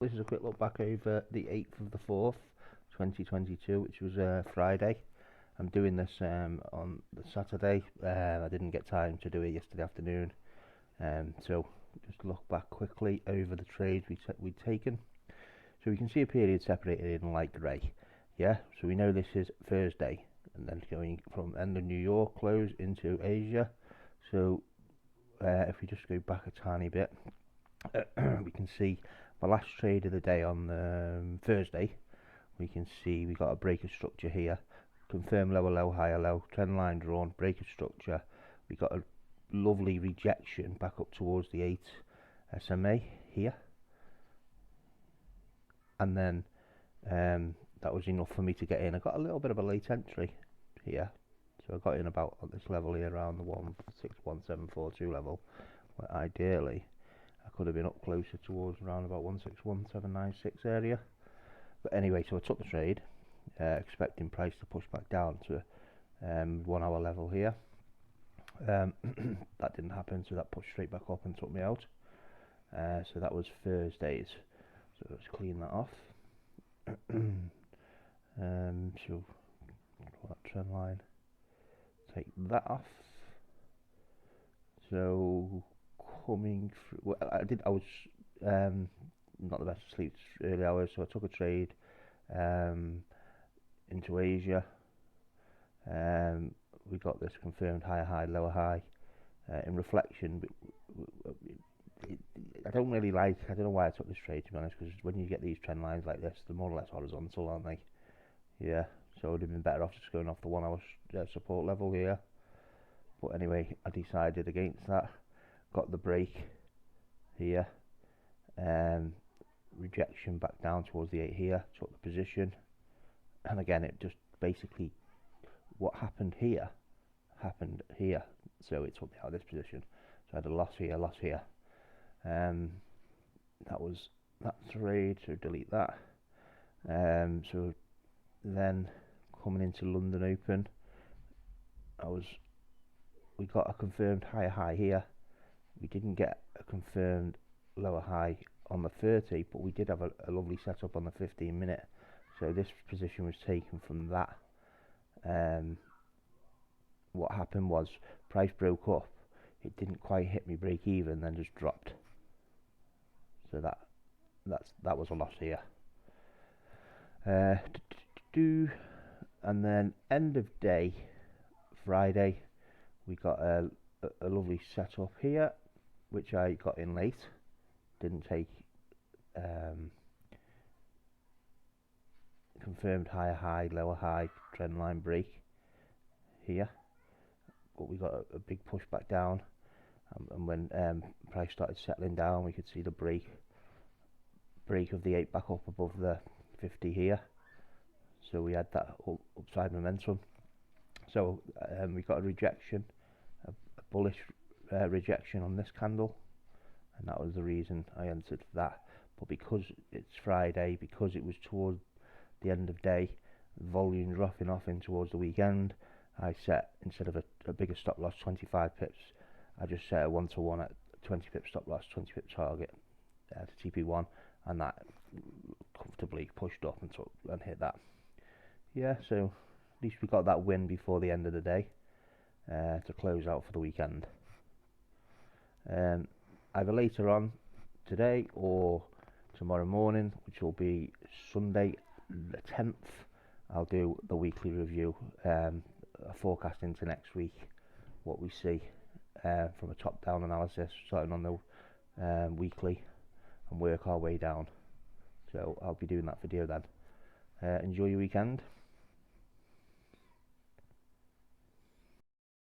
This is a quick look back over the 8th of the 4th, 2022, which was Friday. I'm doing this on the Saturday. I didn't get time to do it yesterday afternoon. So just look back quickly over the trades we'd taken. So we can see a period separated in light grey. Yeah, so we know this is Thursday, and then going from end of New York close into Asia. So if we just go back a tiny bit, we can see my last trade of the day on Thursday. We can see we got a break of structure here, confirm lower low, higher low, trend line drawn, break of structure. We got a lovely rejection back up towards the 8 SMA here, and then that was enough for me to get in. I got a little bit of a late entry here, so I got in about at this level here around the 161742 level, where ideally I could have been up closer towards around about 161796 area. But anyway, so I took the trade, expecting price to push back down to 1 hour level here. That didn't happen, so that pushed straight back up and took me out. So that was Thursdays. So let's clean that off. So that trend line, take that off. So coming through, well, I was not the best of sleep early hours, so I took a trade into Asia. We got this confirmed higher high, lower high. In reflection, I don't know why I took this trade, to be honest, because when you get these trend lines like this, they're more or less horizontal, aren't they? Yeah, so it would have been better off just going off the 1 hour support level here. But anyway, I decided against that. Got the break here, rejection back down towards the 8 here, took the position, and again it just basically what happened here, so it took me out of this position. So I had a loss here. That was that trade, so delete that. So then coming into London Open, we got a confirmed higher high here. We didn't get a confirmed lower high on the 30, but we did have a lovely setup on the 15 minute. So this position was taken from that. What happened was price broke up. It didn't quite hit me break even, then just dropped. So that was a loss here. And then end of day Friday, we got a lovely setup here, which I got in late. Didn't take confirmed higher high, lower high, trend line break here, but we got a big push back down, and when price started settling down, we could see the break of the 8 back up above the 50 here. So we had that upside momentum. So we got a rejection, a bullish rejection on this candle, and that was the reason I entered that. But because it's Friday, because it was towards the end of day, volume dropping off in towards the weekend, I set, instead of a bigger stop loss, 25 pips, I just set a 1-to-1 at 20 pip stop loss, 20 pip target to TP1, and that comfortably pushed up and hit that. Yeah, so at least we got that win before the end of the day to close out for the weekend. Either later on today or tomorrow morning, which will be Sunday the 10th, I'll do the weekly review, a forecast into next week, what we see from a top-down analysis, starting on the weekly and work our way down. So I'll be doing that video then. Enjoy your weekend.